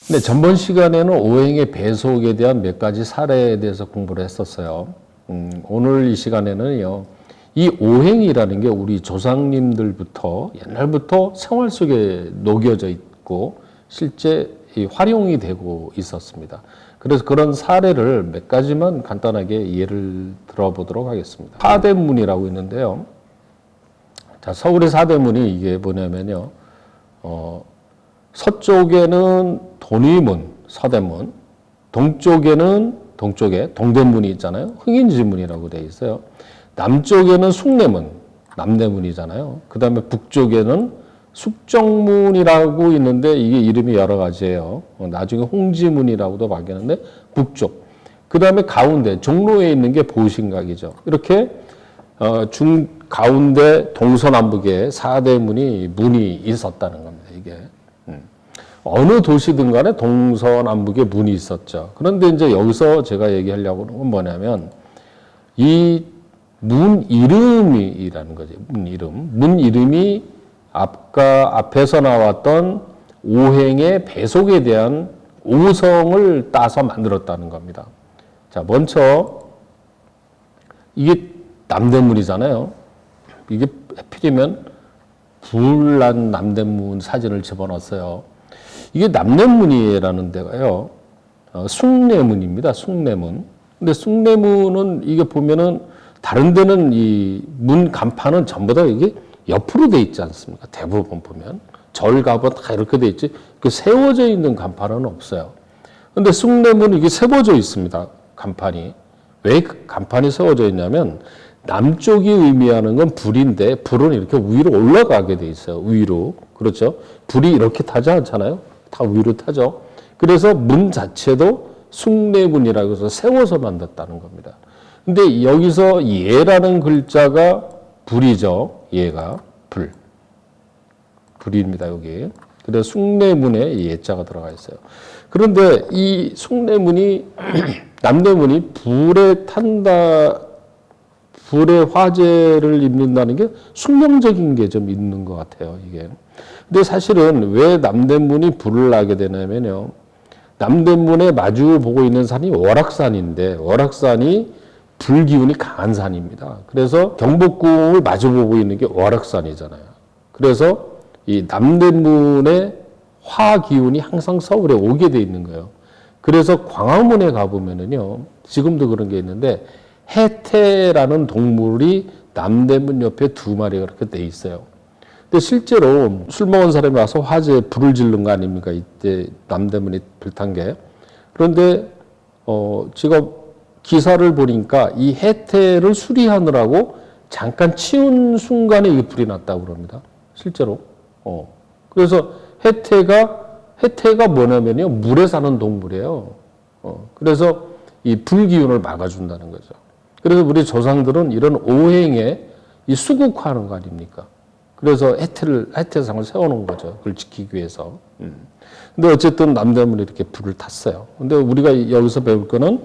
근데 전번 시간에는 오행의 배속에 대한 몇 가지 사례에 대해서 공부를 했었어요. 오늘 이 시간에는요, 이 오행이라는 게 우리 조상님들부터 옛날부터 생활 속에 녹여져 있고 실제 활용이 되고 있었습니다. 그래서 그런 사례를 몇 가지만 간단하게 예를 들어보도록 하겠습니다. 사대문이라고 있는데요. 자, 서울의 사대문이 이게 뭐냐면요. 서쪽에는 돈의문, 서대문, 동쪽에 동대문이 있잖아요. 흥인지문이라고 되어 있어요. 남쪽에는 숭례문, 남대문이잖아요. 그 다음에 북쪽에는 숙정문이라고 있는데 이게 이름이 여러 가지예요. 나중에 홍지문이라고도 바뀌는데 북쪽. 그 다음에 가운데 종로에 있는 게 보신각이죠. 이렇게 가운데 동서남북에 4대문이 문이 있었다는 겁니다. 이게 어느 도시든 간에 동서남북에 문이 있었죠. 그런데 이제 여기서 제가 얘기하려고 하는 건 뭐냐면 이 문 이름이라는 거죠. 문 이름이 앞에서 나왔던 오행의 배속에 대한 오성을 따서 만들었다는 겁니다. 자, 먼저 이게 남대문이잖아요. 이게 하필이면 불난 남대문 사진을 집어넣었어요. 이게 남대문이라는 데가요. 숭례문입니다. 숭례문. 근데 숭례문은 이게 보면은 다른 데는 이 문 간판은 전부 다 이게 옆으로 돼 있지 않습니까? 대부분 보면 절 가보 다 이렇게 돼 있지. 그 세워져 있는 간판은 없어요. 근데 숭례문은 이게 세워져 있습니다. 간판이. 왜 그 간판이 세워져 있냐면 남쪽이 의미하는 건 불인데 불은 이렇게 위로 올라가게 돼 있어요. 위로. 그렇죠? 불이 이렇게 타지 않잖아요. 다 위로 타죠. 그래서 문 자체도 숭례문이라고 해서 세워서 만들었다는 겁니다. 근데 여기서 예라는 글자가 불이죠. 예가 불. 불입니다. 여기. 그래서 숭례문에 예자가 들어가 있어요. 그런데 이 숭례문이 남대문이 불에 탄다, 불의 화재를 입는다는 게 숙명적인 게 좀 있는 것 같아요. 이게. 근데 사실은 왜 남대문이 불을 나게 되냐면요. 남대문에 마주 보고 있는 산이 월악산인데 월악산이 불기운이 강한 산입니다. 그래서 경복궁을 마주 보고 있는 게 월악산이잖아요. 그래서 이 남대문의 화 기운이 항상 서울에 오게 돼 있는 거예요. 그래서 광화문에 가보면은요, 지금도 그런 게 있는데 해태라는 동물이 남대문 옆에 2마리가 그렇게 돼 있어요. 근데 실제로 술 먹은 사람이 와서 화재에 불을 지른 거 아닙니까? 이때 남대문이 불탄 게. 그런데 제가 기사를 보니까 이 해태를 수리하느라고 잠깐 치운 순간에 이게 불이 났다고 그럽니다. 실제로. 그래서 해태가 뭐냐면요, 물에 사는 동물이에요. 그래서 이 불기운을 막아준다는 거죠. 그래서 우리 조상들은 이런 오행에 이 수국화하는 거 아닙니까? 그래서 해태상을 세워놓은 거죠. 그걸 지키기 위해서. 근데 어쨌든 남대문에 이렇게 불을 탔어요. 근데 우리가 여기서 배울 거는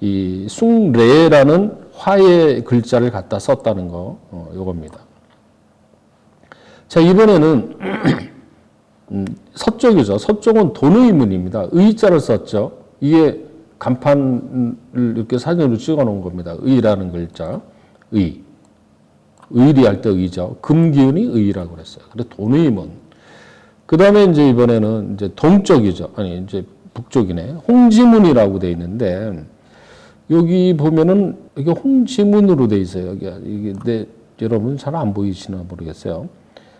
이 숭례라는 화의 글자를 갖다 썼다는 거, 요겁니다. 자, 이번에는 서쪽이죠. 서쪽은 돈의문입니다. 의자를 썼죠. 이게 간판을 이렇게 사진으로 찍어 놓은 겁니다. 의라는 글자. 의리할 때 의죠. 금기운이 의라고 그랬어요. 그래서 돈의문. 그 다음에 이제 이번에는 이제 동쪽이죠. 아니, 이제 북쪽이네. 홍지문이라고 돼 있는데, 여기 보면은 이게 홍지문으로 돼 있어요. 이게 근데 여러분 잘 안 보이시나 모르겠어요.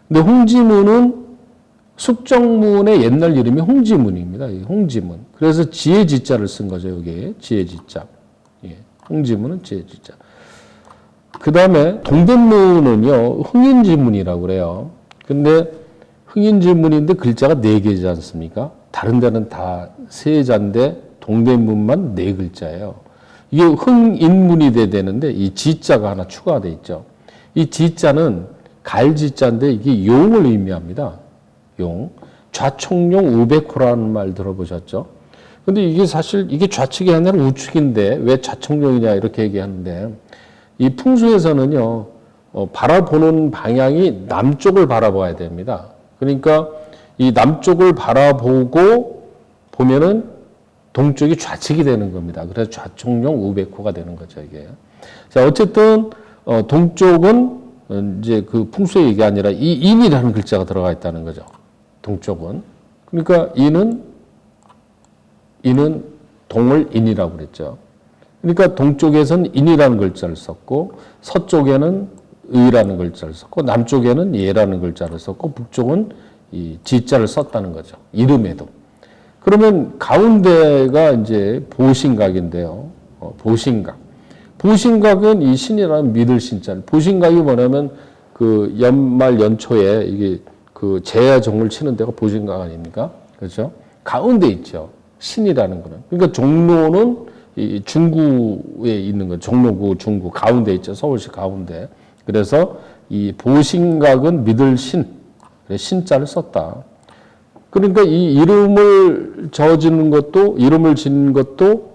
근데 홍지문은 숙정문의 옛날 이름이 홍지문입니다. 홍지문. 그래서 지혜지자를 쓴 거죠. 여기 지혜지자. 예. 홍지문은 지혜지자. 그 다음에 동대문은요, 흥인지문이라고 그래요. 근데 흥인지문인데 글자가 4개지 않습니까? 다른 데는 다 3자인데 동대문만 4글자예요. 이게 흥인문이 되는데 이 지자가 하나 추가되어 있죠. 이 지자는 갈지자인데 이게 용을 의미합니다. 용. 좌총용 우백호라는 말 들어보셨죠? 근데 이게 사실 이게 좌측이 아니라 우측인데 왜 좌총용이냐 이렇게 얘기하는데 이 풍수에서는요, 바라보는 방향이 남쪽을 바라봐야 됩니다. 그러니까 이 남쪽을 바라보고 보면은 동쪽이 좌측이 되는 겁니다. 그래서 좌총령 우백호가 되는 거죠, 이게. 자, 어쨌든, 동쪽은 이제 그 풍수의 얘기 아니라 이 인이라는 글자가 들어가 있다는 거죠. 동쪽은. 그러니까 인은 동을 인이라고 그랬죠. 그러니까 동쪽에서는 인이라는 글자를 썼고, 서쪽에는 의라는 글자를 썼고, 남쪽에는 예라는 글자를 썼고, 북쪽은 이 지자를 썼다는 거죠. 이름에도. 그러면 가운데가 이제 보신각인데요. 보신각. 보신각은 이 신이라는 믿을 신자를. 보신각이 뭐냐면 그 연말 연초에 이게 그 제야종을 치는 데가 보신각 아닙니까? 그렇죠? 가운데 있죠. 신이라는 거는. 그러니까 종로는 이 중구에 있는 거, 종로구, 중구 가운데 있죠. 서울시 가운데. 그래서 이 보신각은 믿을 신, 신자를 썼다. 그러니까 이 이름을 저지는 것도, 이름을 짓는 것도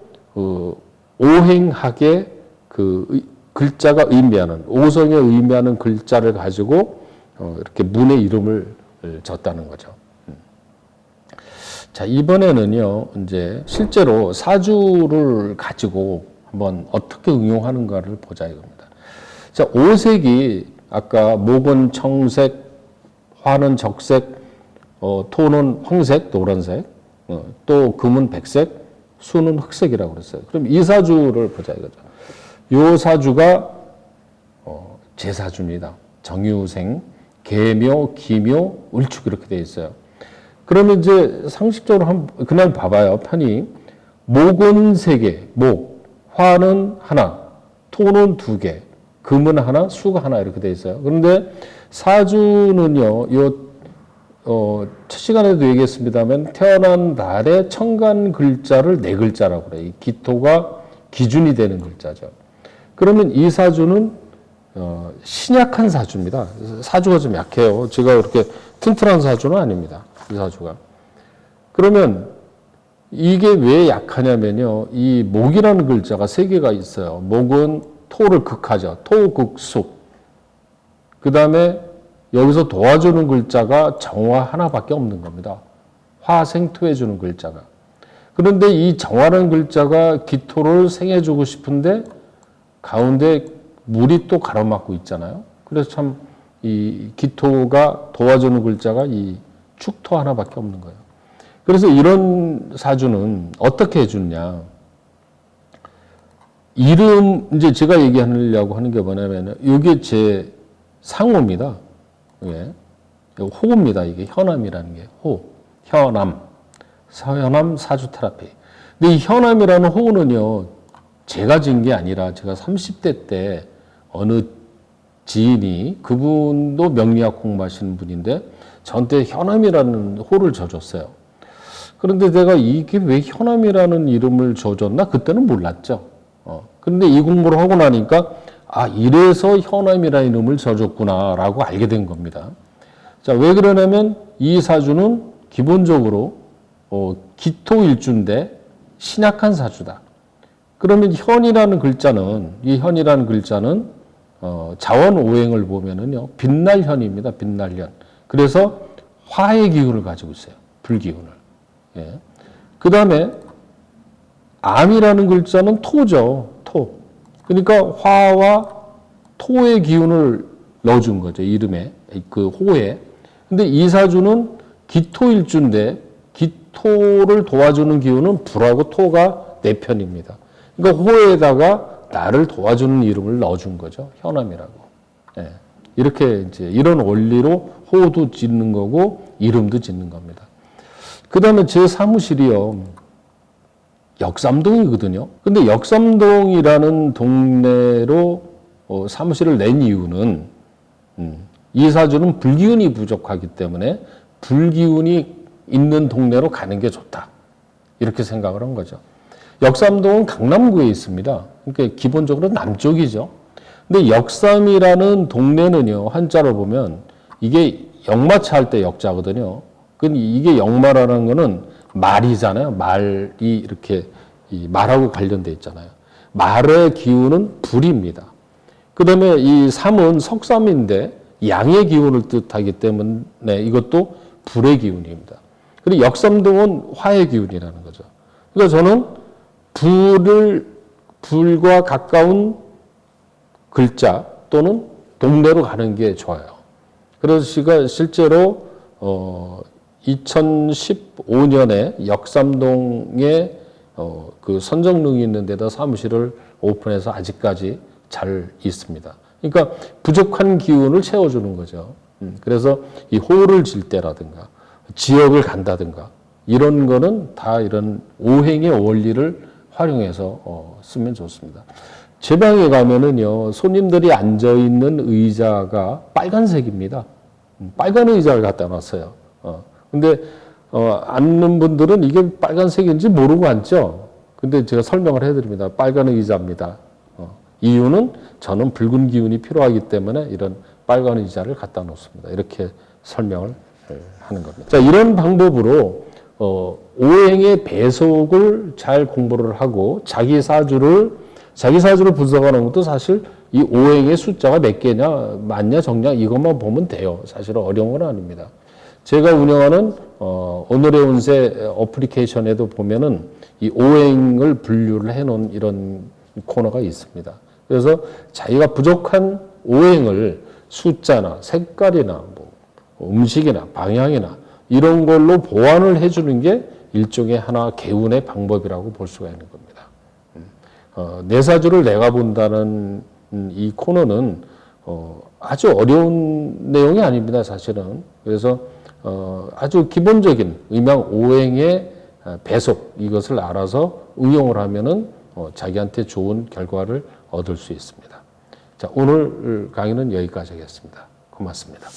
오행학의 그 글자가 의미하는, 오성에 의미하는 글자를 가지고 이렇게 문의 이름을 졌다는 거죠. 자, 이번에는요, 이제 실제로 사주를 가지고 한번 어떻게 응용하는가를 보자 이겁니다. 자, 오색이 아까 목은 청색, 화는 적색, 토는 황색, 노란색, 또 금은 백색, 수는 흑색이라고 그랬어요. 그럼 이 사주를 보자 이거죠. 요 사주가 제 사주입니다. 정유생, 계묘, 기묘, 을축 이렇게 되어 있어요. 그러면 이제 상식적으로 그냥 봐봐요. 편히 목은 3개, 목, 화는 하나, 토는 2개, 금은 하나, 수가 하나 이렇게 되어 있어요. 그런데 사주는요, 첫 시간에도 얘기했습니다만 태어난 달에 천간 글자를 4글자라고 그래요. 이 기토가 기준이 되는 글자죠. 그러면 이 사주는 신약한 사주입니다. 사주가 좀 약해요. 제가 그렇게 튼튼한 사주는 아닙니다. 이 사주가. 그러면 이게 왜 약하냐면요. 이 목이라는 글자가 3개가 있어요. 목은 토를 극하죠. 토극숙. 그 다음에 여기서 도와주는 글자가 정화 하나밖에 없는 겁니다. 화생토해주는 글자가. 그런데 이 정화라는 글자가 기토를 생해주고 싶은데 가운데 물이 또 가로막고 있잖아요. 그래서 참 이 기토가 도와주는 글자가 이 축토 하나밖에 없는 거예요. 그래서 이런 사주는 어떻게 해주냐. 이름, 이제 제가 얘기하려고 하는 게 뭐냐면, 이게 제 상호입니다. 예. 호입니다. 이게 현암이라는 게 호. 현암. 현암 사주 테라피. 근데 이 현암이라는 호는요, 제가 진 게 아니라 제가 30대 때 어느 지인이 그분도 명리학 공부하시는 분인데 저한테 현암이라는 호를 져줬어요. 그런데 내가 이게 왜 현암이라는 이름을 져줬나? 그때는 몰랐죠. 그런데 이 공부를 하고 나니까 아, 이래서 현암이라는 이름을 져줬구나라고 알게 된 겁니다. 자, 왜 그러냐면 이 사주는 기본적으로 기토일주인데 신약한 사주다. 그러면 현이라는 글자는, 이 현이라는 글자는 자원 오행을 보면은요, 빛날 현입니다. 빛날 현. 그래서 화의 기운을 가지고 있어요. 불기운을. 예. 그 다음에 암이라는 글자는 토죠. 토. 그러니까 화와 토의 기운을 넣어준 거죠. 이름에, 그 호에. 근데 이 사주는 기토일주인데 기토를 도와주는 기운은 불하고 토가 내 편입니다. 그러니까 호에다가 나를 도와주는 이름을 넣어준 거죠. 현암이라고. 예. 이렇게 이제 이런 원리로 호도 짓는 거고 이름도 짓는 겁니다. 그 다음에 제 사무실이요. 역삼동이거든요. 근데 역삼동이라는 동네로 사무실을 낸 이유는 이 사주는 불기운이 부족하기 때문에 불기운이 있는 동네로 가는 게 좋다. 이렇게 생각을 한 거죠. 역삼동은 강남구에 있습니다. 그러니까 기본적으로 남쪽이죠. 근데 역삼이라는 동네는요, 한자로 보면 이게 역마차 할 때 역자거든요. 이게 역마라는 거는 말이잖아요. 말이 이렇게 이 말하고 관련돼 있잖아요. 말의 기운은 불입니다. 그 다음에 이 삼은 석삼인데 양의 기운을 뜻하기 때문에 이것도 불의 기운입니다. 그리고 역삼동은 화의 기운이라는 거죠. 그러니까 저는 불과 가까운 글자 또는 동네로 가는 게 좋아요. 그래서 제가 실제로 2015년에 역삼동에 그 선정릉이 있는 데다 사무실을 오픈해서 아직까지 잘 있습니다. 그러니까 부족한 기운을 채워주는 거죠. 그래서 이 호를 질 때라든가 지역을 간다든가 이런 거는 다 이런 오행의 원리를 활용해서 쓰면 좋습니다. 제 방에 가면은요, 손님들이 앉아있는 의자가 빨간색입니다. 빨간 의자를 갖다 놨어요. 근데, 앉는 분들은 이게 빨간색인지 모르고 앉죠? 근데 제가 설명을 해드립니다. 빨간 의자입니다. 이유는 저는 붉은 기운이 필요하기 때문에 이런 빨간 의자를 갖다 놓습니다. 이렇게 설명을 하는 겁니다. 자, 이런 방법으로, 오행의 배속을 잘 공부를 하고 자기 사주를 분석하는 것도 사실 이 오행의 숫자가 몇 개냐, 맞냐, 적냐 이것만 보면 돼요. 사실은 어려운 건 아닙니다. 제가 운영하는 오늘의 운세 어플리케이션에도 보면은 이 오행을 분류를 해놓은 이런 코너가 있습니다. 그래서 자기가 부족한 오행을 숫자나 색깔이나 뭐 음식이나 방향이나 이런 걸로 보완을 해주는 게 일종의 하나 개운의 방법이라고 볼 수가 있는 겁니다. 내 사주를 내가 본다는 이 코너는 아주 어려운 내용이 아닙니다, 사실은. 그래서 아주 기본적인 음양 오행의 배속 이것을 알아서 응용을 하면은 자기한테 좋은 결과를 얻을 수 있습니다. 자, 오늘 강의는 여기까지 하겠습니다. 고맙습니다.